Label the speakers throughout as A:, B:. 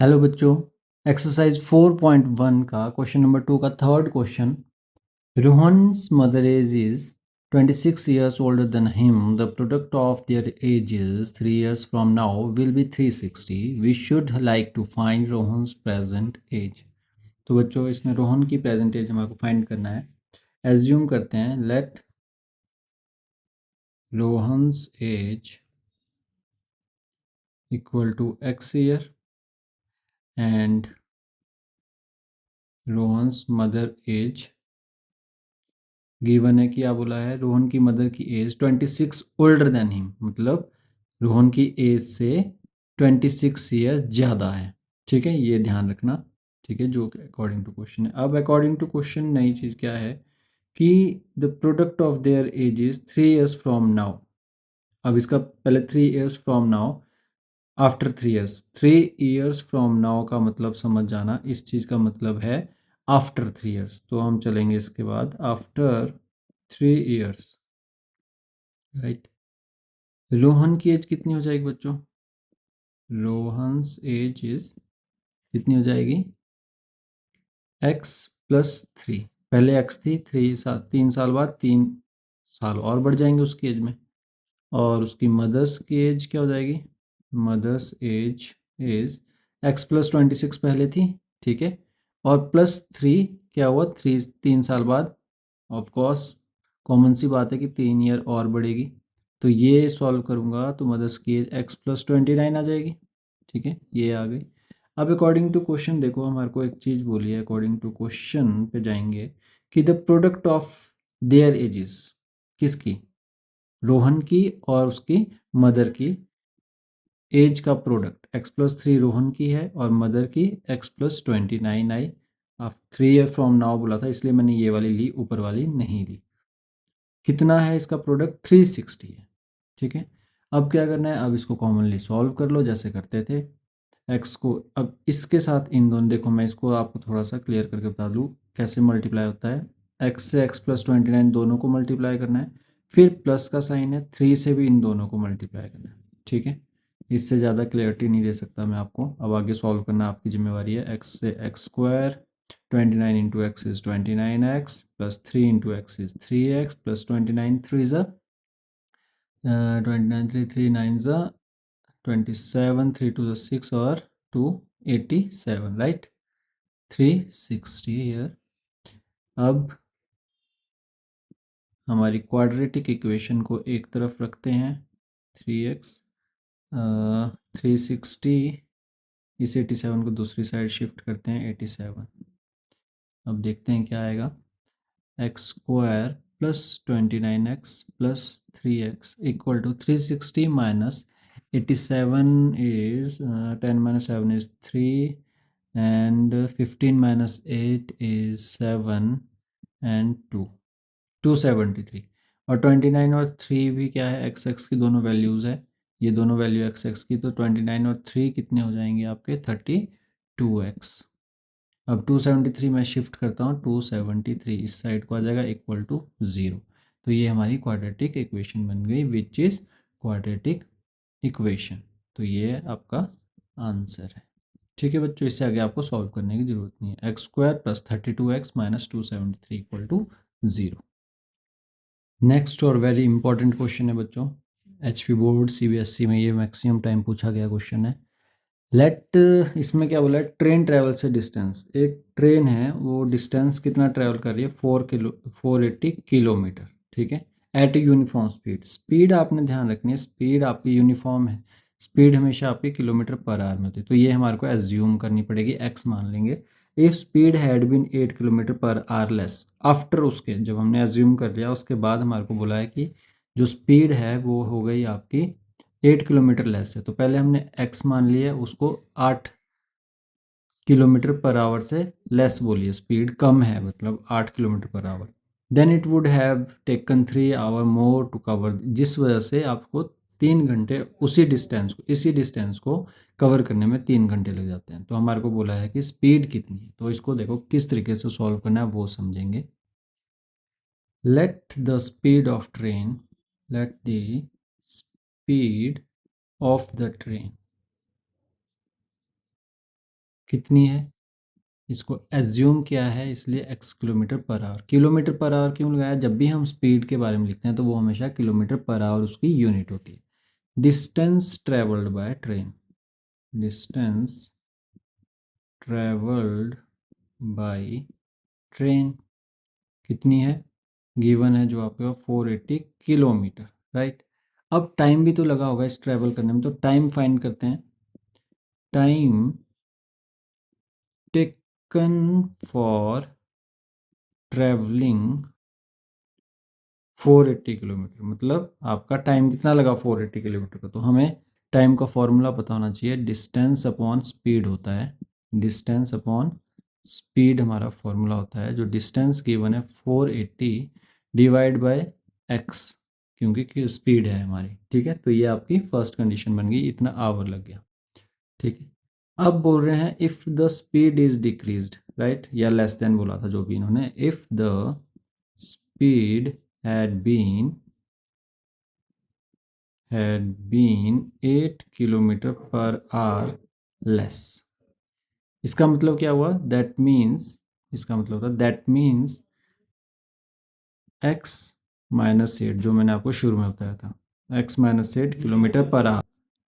A: Hello बच्चों, exercise 4.1 का question number 2 का third question. Rohan's mother age is 26 years older than him. The product of their ages 3 years from now will be 360. We should like to find Rohan's present age. तो बच्चों इसमें रोहन की present as हमारे को find करना है। Assume करते हैं let Rohan's age equal to x year and Rohan's mother age given है। क्या बोला है? रोहन की मदर की एज 26 ओल्डर देन हिम, मतलब रोहन की एज से 26 ईयर ज़्यादा है। ठीक है, ये ध्यान रखना। ठीक है, जो अकॉर्डिंग टू क्वेश्चन है। अब अकॉर्डिंग टू क्वेश्चन नई चीज़ क्या है कि the product of their age is 3 years from now. अब इसका पहले 3 years from now, after 3 years। 3 years from now का मतलब समझ जाना, इस चीज़ का मतलब है आफ्टर 3 years। तो हम चलेंगे इसके बाद आफ्टर 3 years, राइट। रोहन की एज कितनी हो जाएगी बच्चों? रोहन्स एज इज कितनी हो जाएगी? x+3। पहले x थी, 3 साल बाद 3 साल और बढ़ जाएंगे उसकी एज में। और उसकी मदर्स की एज क्या हो जाएगी? मदर्स एज इज x+26 पहले थी, ठीक है। और +3 क्या हुआ? 3 साल बाद ऑफ कोर्स कॉमन सी बात है कि 3 ईयर और बढ़ेगी। तो ये सॉल्व करूँगा तो मदर्स की एज x+29 आ जाएगी। ठीक है, ये आ गई। अब अकॉर्डिंग टू क्वेश्चन देखो, हमारे को एक चीज़ बोली है। अकॉर्डिंग टू क्वेश्चन पे जाएंगे कि the product of there edges, किसकी? रोहन की और उसकी मदर की एज का प्रोडक्ट x+3 रोहन की है और मदर की x+29 आई। अब 3 year फ्रॉम नाउ बोला था, इसलिए मैंने ये वाली ली, ऊपर वाली नहीं ली। कितना है इसका प्रोडक्ट? 360 है। ठीक है, अब क्या करना है? अब इसको कॉमनली सॉल्व कर लो जैसे करते थे। x को अब इसके साथ इन दोनों, देखो मैं इसको आपको थोड़ा सा क्लियर करके बता दूँ कैसे मल्टीप्लाई होता है। x से x+29 दोनों को मल्टीप्लाई करना है, फिर प्लस का साइन है, 3 से भी इन दोनों को मल्टीप्लाई करना है। ठीक है, इससे ज़्यादा क्लियरिटी नहीं दे सकता मैं आपको। अब आगे सॉल्व करना आपकी जिम्मेवारी है। x से x², 29 into x is 29x, plus 3 into x is 3x, plus 29 3 ज़ा 29, 3 3 9 ज़ा 27, 3 2 ज़ा 6 और 2 87, राइट। 360 ईयर। अब हमारी क्वाड्रेटिक इक्वेशन को एक तरफ रखते हैं। 3x 360, इस 87 को दूसरी साइड शिफ्ट करते हैं 87। अब देखते हैं क्या आएगा। x² plus 29x plus 3x equal to 360 minus 87 is 10 minus 7 is 3 and 15 minus 8 is 7 and 273। और 29 और 3 भी क्या है? x की दोनों वैल्यूज़ है, ये दोनों वैल्यू x की। तो 29 और 3 कितने हो जाएंगे आपके? 32x। अब 273 मैं शिफ्ट करता हूँ, 273 इस साइड को आ जाएगा इक्वल टू 0। तो ये हमारी क्वाड्रेटिक इक्वेशन बन गई, विच इज़ क्वाड्रेटिक इक्वेशन। तो ये आपका आंसर है। ठीक है बच्चों, इससे आगे आपको सॉल्व करने की ज़रूरत नहीं है। x² plus 32x minus 273 equal to 0। Next और वेरी इंपॉर्टेंट क्वेश्चन है बच्चों, HP बोर्ड CBSE में ये मैक्सिमम टाइम पूछा गया क्वेश्चन है। लेट, इसमें क्या बोला है? ट्रेन ट्रेवल से डिस्टेंस। एक ट्रेन है, वो डिस्टेंस कितना ट्रेवल कर रही है? 480 किलोमीटर। ठीक है, एट यूनिफॉर्म स्पीड। स्पीड आपने ध्यान रखनी है, स्पीड आपकी यूनिफॉर्म है, स्पीड हमेशा आपकी किलोमीटर पर आवर में होती है। तो ये हमारे को एज्यूम करनी पड़ेगी, एक्स मान लेंगे। If speed had been 8 kilometre per hour less after, उसके जब हमने एज्यूम कर लिया उसके बाद हमारे को बोला है कि जो स्पीड है वो हो गई आपकी 8 किलोमीटर लेस है। तो पहले हमने x मान लिया, उसको 8 किलोमीटर पर आवर से लेस बोलिए, स्पीड कम है मतलब 8 kilometre per hour. Then it would have taken 3 hour more to cover, जिस वजह से आपको 3 घंटे इसी डिस्टेंस को कवर करने में 3 घंटे लग जाते हैं। तो हमारे को बोला है कि स्पीड कितनी है। तो इसको देखो किस तरीके से सॉल्व करना है वो समझेंगे। Let the speed of train, let the speed of the train कितनी है, इसको एज्यूम किया है इसलिए x kilometre per our. Kilometre per our क्यों लगाया, जब भी हम स्पीड के बारे में लिखते हैं तो वो हमेशा किलोमीटर पर आवर उसकी यूनिट होती है। Distance travelled by train, distance travelled by train कितनी है, गिवन है जो आपका 480 किलोमीटर, राइट। अब टाइम भी तो लगा होगा इस ट्रेवल करने में, तो टाइम फाइंड करते हैं। Time taken for travelling 480 kilometre, मतलब आपका टाइम कितना लगा 480 किलोमीटर का, तो हमें टाइम का फॉर्मूला पता होना चाहिए, डिस्टेंस अपॉन स्पीड होता है। डिस्टेंस अपॉन स्पीड हमारा फॉर्मूला होता है, जो डिस्टेंस गिवन है 480 डिवाइड बाय एक्स, क्योंकि स्पीड है हमारी, ठीक है। तो ये आपकी फर्स्ट कंडीशन बन गई, इतना आवर लग गया, ठीक है। अब बोल रहे हैं if the speed is decreased, right, या लेस देन बोला था जो भी इन्होंने, if the speed had been 8 kilometre per hour less. इसका मतलब क्या हुआ, दैट मीन्स, इसका मतलब था दैट मीन्स x माइनस 8, जो मैंने आपको शुरू में बताया था, x minus 8 kilometre per our.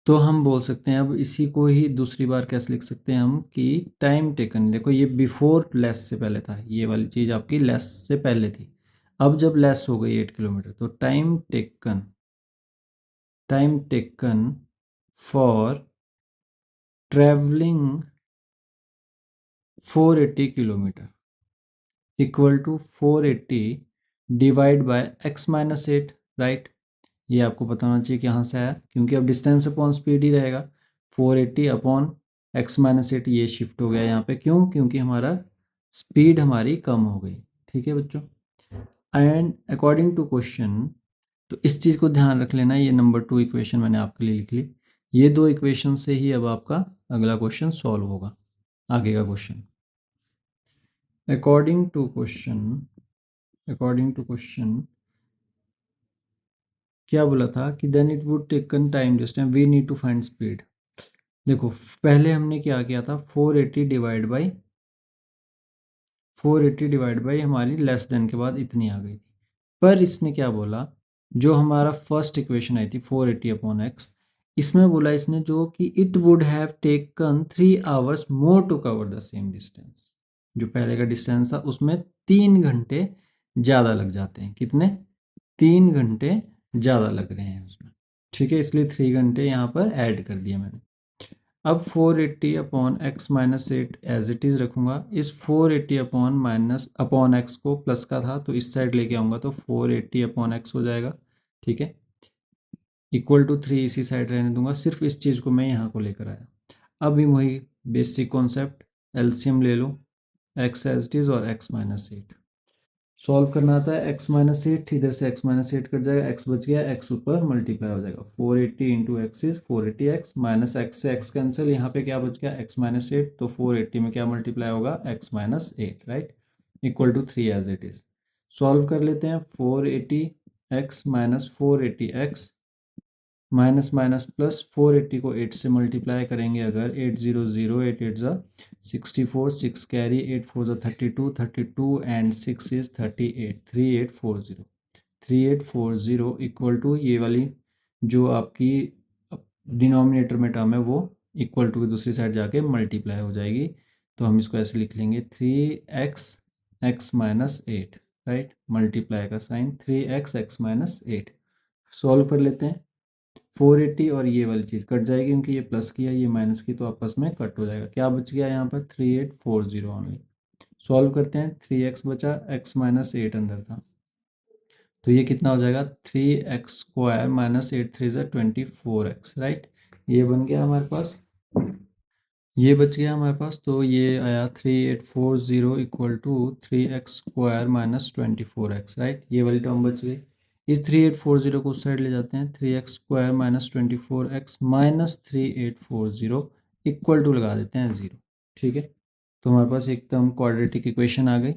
A: तो हम बोल सकते हैं, अब इसी को ही दूसरी बार कैसे लिख सकते हैं हम, कि टाइम टेकन, देखो ये बिफोर लेस से पहले था, ये वाली चीज़ आपकी लेस से पहले थी। अब जब लेस हो गई 8 किलोमीटर, तो time taken for travelling 480 kilometre equal to 480 divide by x minus 8, right. ये आपको पता होना चाहिए कि यहाँ से आया, क्योंकि अब डिस्टेंस अपॉन स्पीड ही रहेगा। 480 अपॉन x माइनस 8 ये शिफ्ट हो गया यहाँ पे, क्यों, क्योंकि हमारा स्पीड हमारी कम हो गई, ठीक है बच्चों। एंड अकॉर्डिंग टू क्वेश्चन, तो इस चीज़ को ध्यान रख लेना, ये नंबर 2 इक्वेशन मैंने आपके लिए लिख ली। ये दो इक्वेशन से ही अब आपका अगला क्वेश्चन सॉल्व होगा, आगे का क्वेश्चन। अकॉर्डिंग टू क्वेश्चन क्या बोला था कि then it would taken time this time we need to find speed. देखो पहले हमने क्या किया था, 480 डिवाइड बाई हमारी लेस देन के बाद इतनी आ गई थी। पर इसने क्या बोला, जो हमारा फर्स्ट इक्वेशन आई थी 480 अपॉन एक्स, इसमें बोला इसने जो कि it would have taken 3 hours more to cover the same distance. जो पहले का डिस्टेंस था उसमें 3 घंटे ज़्यादा लग जाते हैं, कितने, 3 घंटे ज़्यादा लग रहे हैं उसमें, ठीक है, इसलिए 3 घंटे यहाँ पर ऐड कर दिए मैंने। अब 480 upon x minus 8 as it is रखूँगा, इस 480 अपॉन एक्स को प्लस का था तो इस साइड लेके आऊँगा, तो 480 अपॉन एक्स हो जाएगा, ठीक है, इक्वल टू 3 इसी साइड रहने दूंगा, सिर्फ इस चीज़ को मैं यहाँ को लेकर आया। अब भी वही बेसिक कॉन्सेप्ट, एलसीएम ले लो, एक्स एज इट इज़ और एक्स माइनस 8 सॉल्व करना आता है। एक्स माइनस 8 इधर से एक्स माइनस 8 कट जाएगा, एक्स बच गया, एक्स ऊपर मल्टीप्लाई हो जाएगा, 480 into x is 480 x, minus x से एक्स कैंसिल, यहाँ पे क्या बच गया, एक्स माइनस 8, तो 480 में क्या मल्टीप्लाई होगा, x minus 8, right, equal to 3 as it is. Solve कर लेते हैं, 480 x minus 480 x, minus minus plus, 480 को 8 से मल्टीप्लाई करेंगे अगर, 8 0 0, 8 8 ज़ा 64, 6 कैरी, 8 4 ज़ा 32, 32 एंड 6 इज़ 38, 3840, 3840 इक्वल टू ये वाली जो आपकी डिनोमिनेटर में टर्म है वो इक्वल टू की दूसरी साइड जाके मल्टीप्लाई हो जाएगी, तो हम इसको ऐसे लिख लेंगे 3x x minus 8, right, multiply का sign, 3x x minus 8। Solve कर लेते हैं, 480 और ये वाली चीज़ कट जाएगी क्योंकि ये प्लस किया ये माइनस की, तो आपस में कट हो जाएगा, क्या बच गया यहाँ पर 3840 ओनली। सॉल्व करते हैं, 3x बचा, x माइनस 8 अंदर था, तो ये कितना हो जाएगा, 3x स्क्वायर माइनस 8 3 ज़ा 24x, राइट, ये बन गया हमारे पास, ये बच गया हमारे पास, तो ये आया 3840 equal to 3x square minus 24x, right, ये वाली टर्म बच गई। इस 3840 को उस साइड ले जाते हैं, 3x square minus 24x minus 3840 equal to लगा देते हैं 0, ठीक है, तो हमारे पास एकदम क्वाड्रेटिक इक्वेशन आ गई।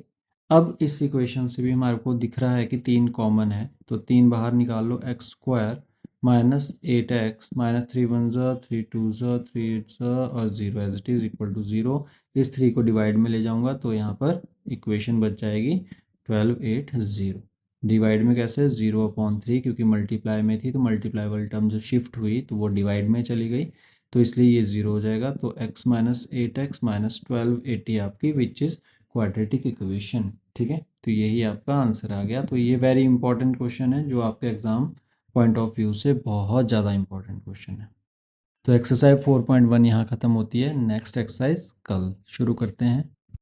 A: अब इस इक्वेशन से भी हमारे को दिख रहा है कि 3 कॉमन है, तो 3 बाहर निकाल लो, एक्स स्क्वायर -8x -3 × 1 = 3 2 = 3 8 और 0 as it is equal to 0। इस 3 को डिवाइड में ले जाऊंगा तो यहाँ पर इक्वेशन बच जाएगी 12 8 0। डिवाइड में कैसे 0/3 क्योंकि मल्टीप्लाई में थी तो मल्टीप्लाई वाली टर्म जो शिफ्ट हुई तो वो डिवाइड में चली गई तो इसलिए ये 0 हो जाएगा। तो x - 8x - 1280 आपकी विच इज़ क्वाड्रेटिक इक्वेशन। ठीक है, तो यही आपका आंसर आ गया। तो ये वेरी इंपॉर्टेंट क्वेश्चन है जो आपके एग्ज़ाम पॉइंट ऑफ व्यू से बहुत ज़्यादा इंपॉर्टेंट क्वेश्चन है। तो एक्सरसाइज 4.1 यहाँ ख़त्म होती है। नेक्स्ट एक्सरसाइज कल शुरू करते हैं।